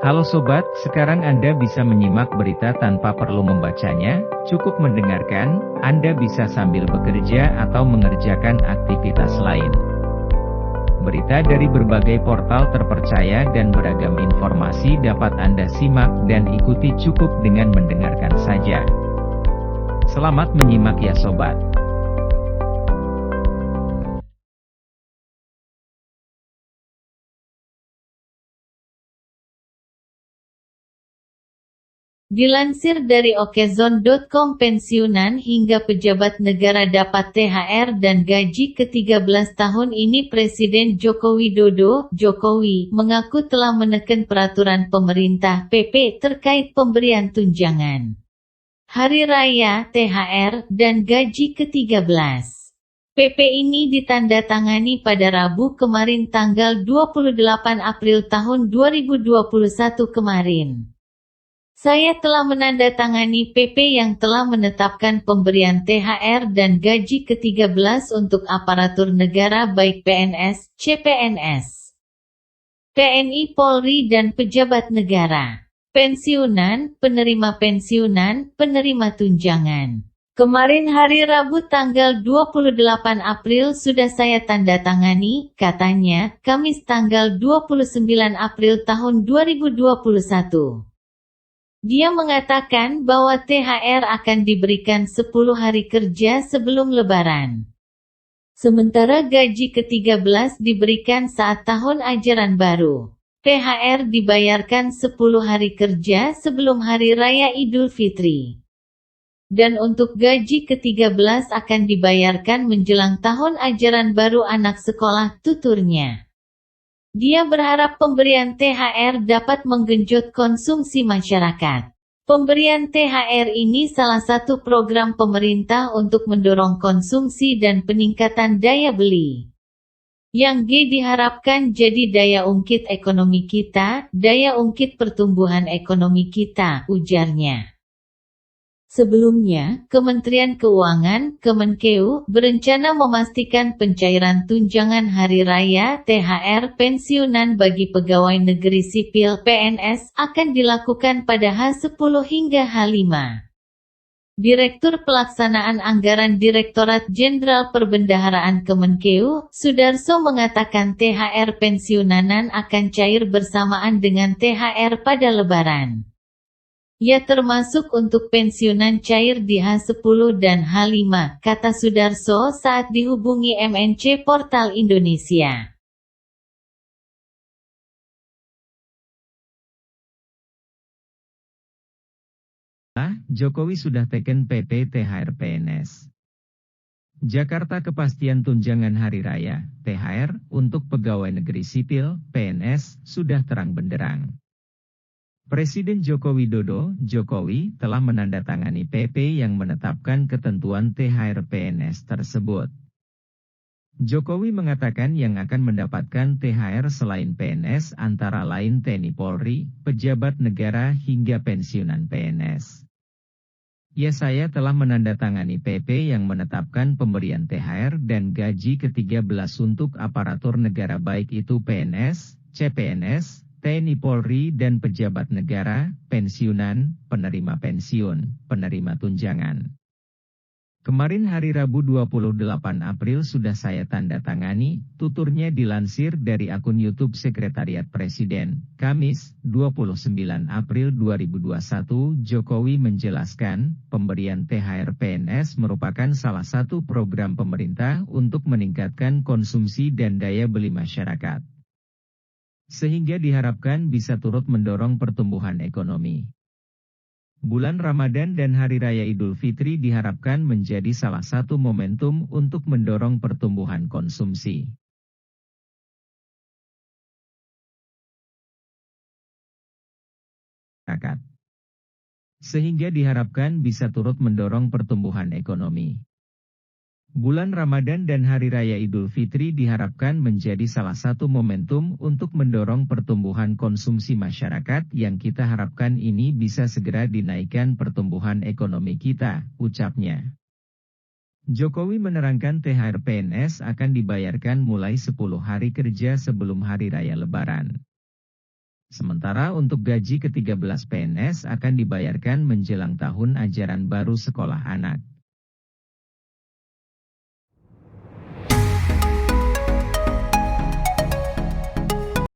Halo sobat, sekarang Anda bisa menyimak berita tanpa perlu membacanya, cukup mendengarkan, Anda bisa sambil bekerja atau mengerjakan aktivitas lain. Berita dari berbagai portal terpercaya dan beragam informasi dapat Anda simak dan ikuti cukup dengan mendengarkan saja. Selamat menyimak ya sobat. Dilansir dari okezone.com, pensiunan hingga pejabat negara dapat THR dan gaji ke-13 tahun ini. Presiden Joko Widodo, Jokowi, mengaku telah menekan peraturan pemerintah (PP) terkait pemberian tunjangan Hari Raya, THR, dan gaji ke-13. PP ini ditandatangani pada Rabu kemarin tanggal 28 April tahun 2021 kemarin. Saya telah menandatangani PP yang telah menetapkan pemberian THR dan gaji ke-13 untuk aparatur negara baik PNS, CPNS, TNI Polri dan pejabat negara. Pensiunan, penerima tunjangan. Kemarin hari Rabu tanggal 28 April sudah saya tandatangani, katanya, Kamis tanggal 29 April tahun 2021. Dia mengatakan bahwa THR akan diberikan 10 hari kerja sebelum Lebaran. Sementara gaji ke-13 diberikan saat tahun ajaran baru. THR dibayarkan 10 hari kerja sebelum Hari Raya Idul Fitri. Dan untuk gaji ke-13 akan dibayarkan menjelang tahun ajaran baru anak sekolah, tuturnya. Dia berharap pemberian THR dapat menggenjot konsumsi masyarakat. Pemberian THR ini salah satu program pemerintah untuk mendorong konsumsi dan peningkatan daya beli. Yang diharapkan jadi daya ungkit ekonomi kita, daya ungkit pertumbuhan ekonomi kita, ujarnya. Sebelumnya, Kementerian Keuangan, Kemenkeu, berencana memastikan pencairan tunjangan Hari Raya (THR) pensiunan bagi pegawai negeri sipil (PNS) akan dilakukan pada H10 hingga H5. Direktur Pelaksanaan Anggaran Direktorat Jenderal Perbendaharaan Kemenkeu, Sudarso mengatakan THR pensiunanan akan cair bersamaan dengan THR pada Lebaran. Ya termasuk untuk pensiunan cair di H10 dan H5, kata Sudarso saat dihubungi MNC Portal Indonesia. Jokowi sudah teken PP THR PNS. Jakarta kepastian tunjangan Hari Raya, THR, untuk pegawai negeri sipil, PNS, sudah terang benderang. Presiden Joko Widodo, Jokowi, telah menandatangani PP yang menetapkan ketentuan THR PNS tersebut. Jokowi mengatakan yang akan mendapatkan THR selain PNS antara lain TNI Polri, pejabat negara hingga pensiunan PNS. Ya, saya telah menandatangani PP yang menetapkan pemberian THR dan gaji ke-13 untuk aparatur negara baik itu PNS, CPNS, TNI Polri dan pejabat negara, pensiunan, penerima pensiun, penerima tunjangan. Kemarin hari Rabu 28 April sudah saya tandatangani, tuturnya dilansir dari akun YouTube Sekretariat Presiden. Kamis, 29 April 2021, Jokowi menjelaskan, pemberian THR PNS merupakan salah satu program pemerintah untuk meningkatkan konsumsi dan daya beli masyarakat, sehingga diharapkan bisa turut mendorong pertumbuhan ekonomi. Bulan Ramadan dan Hari Raya Idul Fitri diharapkan menjadi salah satu momentum untuk mendorong pertumbuhan konsumsi. Sehingga diharapkan bisa turut mendorong pertumbuhan ekonomi. Bulan Ramadan dan Hari Raya Idul Fitri diharapkan menjadi salah satu momentum untuk mendorong pertumbuhan konsumsi masyarakat yang kita harapkan ini bisa segera dinaikkan pertumbuhan ekonomi kita, ucapnya. Jokowi menerangkan THR PNS akan dibayarkan mulai 10 hari kerja sebelum Hari Raya Lebaran. Sementara untuk gaji ke-13 PNS akan dibayarkan menjelang tahun ajaran baru sekolah anak.